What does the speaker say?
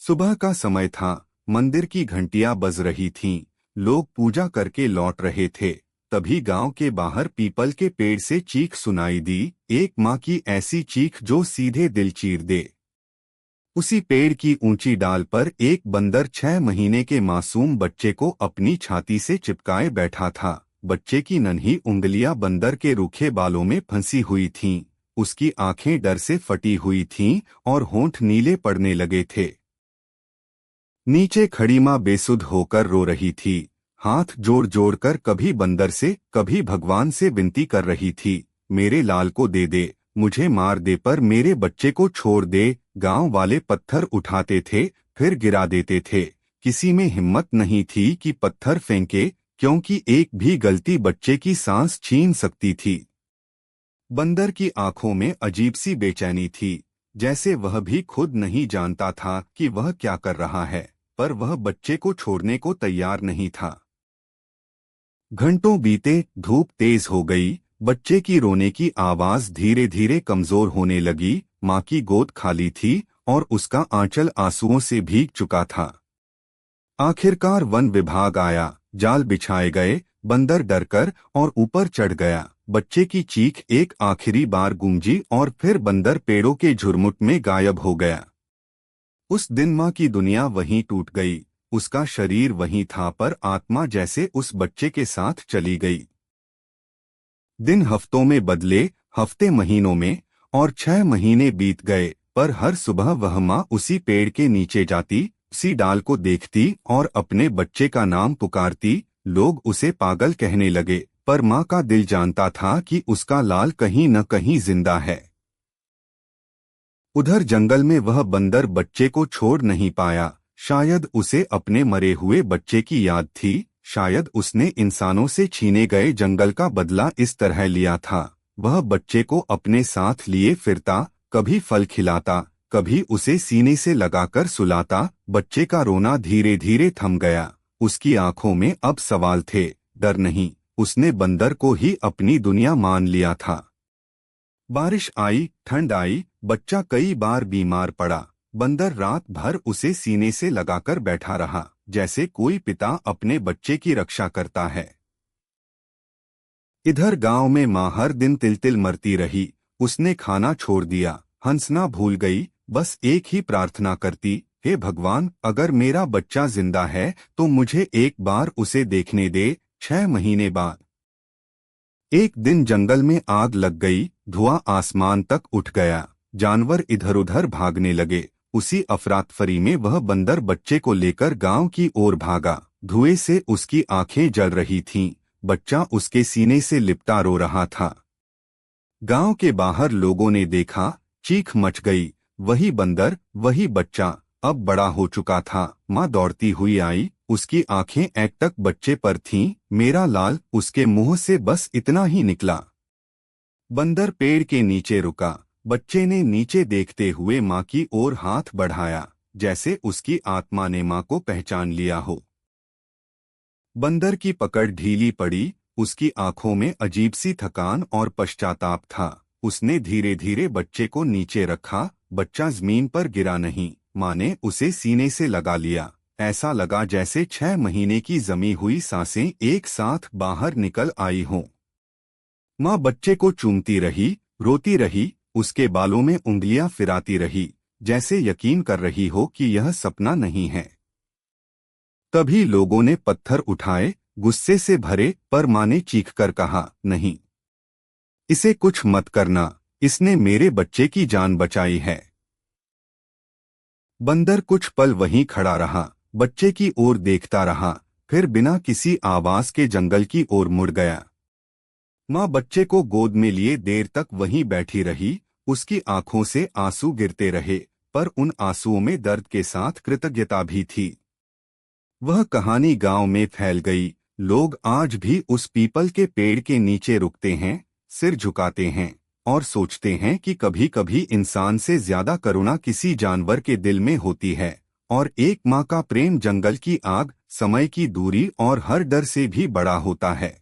सुबह का समय था। मंदिर की घंटियां बज रही थीं। लोग पूजा करके लौट रहे थे। तभी गांव के बाहर पीपल के पेड़ से चीख सुनाई दी, एक माँ की ऐसी चीख जो सीधे दिल चीर दे। उसी पेड़ की ऊंची डाल पर एक बंदर 6 महीने के मासूम बच्चे को अपनी छाती से चिपकाए बैठा था। बच्चे की नन्ही उंगलियां बंदर के रूखे बालों में फंसी हुई थीं। उसकी आंखें डर से फटी हुई थीं और होंठ नीले पड़ने लगे थे। नीचे खड़ी माँ बेसुध होकर रो रही थी। हाथ जोड़ जोड़ कर कभी बंदर से कभी भगवान से विनती कर रही थी, मेरे लाल को दे दे, मुझे मार दे पर मेरे बच्चे को छोड़ दे। गांव वाले पत्थर उठाते थे, फिर गिरा देते थे। किसी में हिम्मत नहीं थी कि पत्थर फेंके, क्योंकि एक भी गलती बच्चे की सांस छीन सकती थी। बंदर की आंखों में अजीब सी बेचैनी थी, जैसे वह भी खुद नहीं जानता था कि वह क्या कर रहा है, पर वह बच्चे को छोड़ने को तैयार नहीं था। घंटों बीते, धूप तेज हो गई। बच्चे की रोने की आवाज धीरे धीरे कमजोर होने लगी। माँ की गोद खाली थी और उसका आंचल आंसुओं से भीग चुका था। आखिरकार वन विभाग आया, जाल बिछाए गए। बंदर डरकर और ऊपर चढ़ गया। बच्चे की चीख एक आखिरी बार गूंजी और फिर बंदर पेड़ों के झुरमुट में गायब हो गया। उस दिन माँ की दुनिया वहीं टूट गई। उसका शरीर वहीं था पर आत्मा जैसे उस बच्चे के साथ चली गई। दिन हफ्तों में बदले, हफ्ते महीनों में, और 6 महीने बीत गए, पर हर सुबह वह माँ उसी पेड़ के नीचे जाती, उसी डाल को देखती और अपने बच्चे का नाम पुकारती। लोग उसे पागल कहने लगे, पर माँ का दिल जानता था कि उसका लाल कहीं न कहीं जिंदा है। उधर जंगल में वह बंदर बच्चे को छोड़ नहीं पाया। शायद उसे अपने मरे हुए बच्चे की याद थी, शायद उसने इंसानों से छीने गए जंगल का बदला इस तरह लिया था। वह बच्चे को अपने साथ लिए फिरता, कभी फल खिलाता, कभी उसे सीने से लगाकर सुलाता। बच्चे का रोना धीरे धीरे थम गया। उसकी आंखों में अब सवाल थे, डर नहीं। उसने बंदर को ही अपनी दुनिया मान लिया था। बारिश आई, ठंड आई, बच्चा कई बार बीमार पड़ा। बंदर रात भर उसे सीने से लगाकर बैठा रहा, जैसे कोई पिता अपने बच्चे की रक्षा करता है। इधर गांव में माँ हर दिन तिल तिल मरती रही। उसने खाना छोड़ दिया, हंसना भूल गई, बस एक ही प्रार्थना करती, हे भगवान, अगर मेरा बच्चा जिंदा है तो मुझे एक बार उसे देखने दे। 6 महीने बाद एक दिन जंगल में आग लग गई। धुआं आसमान तक उठ गया। जानवर इधर उधर भागने लगे। उसी अफरातफरी में वह बंदर बच्चे को लेकर गांव की ओर भागा। धुएं से उसकी आंखें जल रही थीं। बच्चा उसके सीने से लिपटा रो रहा था। गांव के बाहर लोगों ने देखा, चीख मच गई। वही बंदर, वही बच्चा, अब बड़ा हो चुका था। माँ दौड़ती हुई आई, उसकी आंखें एकटक बच्चे पर थीं। मेरा लाल, उसके मुंह से बस इतना ही निकला। बंदर पेड़ के नीचे रुका। बच्चे ने नीचे देखते हुए माँ की ओर हाथ बढ़ाया, जैसे उसकी आत्मा ने माँ को पहचान लिया हो। बंदर की पकड़ ढीली पड़ी। उसकी आंखों में अजीब सी थकान और पश्चाताप था। उसने धीरे धीरे बच्चे को नीचे रखा। बच्चा जमीन पर गिरा नहीं, माँ ने उसे सीने से लगा लिया। ऐसा लगा जैसे 6 महीने की जमी हुई सांसें एक साथ बाहर निकल आई हों। माँ बच्चे को चूमती रही, रोती रही, उसके बालों में उंगलियां फिराती रही, जैसे यकीन कर रही हो कि यह सपना नहीं है। तभी लोगों ने पत्थर उठाए, गुस्से से भरे, पर माँ ने चीखकर कहा, नहीं, इसे कुछ मत करना, इसने मेरे बच्चे की जान बचाई है। बंदर कुछ पल वहीं खड़ा रहा, बच्चे की ओर देखता रहा, फिर बिना किसी आवाज के जंगल की ओर मुड़ गया। माँ बच्चे को गोद में लिए देर तक वहीं बैठी रही। उसकी आंखों से आंसू गिरते रहे, पर उन आंसुओं में दर्द के साथ कृतज्ञता भी थी। वह कहानी गांव में फैल गई। लोग आज भी उस पीपल के पेड़ के नीचे रुकते हैं, सिर झुकाते हैं और सोचते हैं कि कभी कभी इंसान से ज्यादा करुणा किसी जानवर के दिल में होती है। और एक माँ का प्रेम जंगल की आग, समय की दूरी और हर डर से भी बड़ा होता है।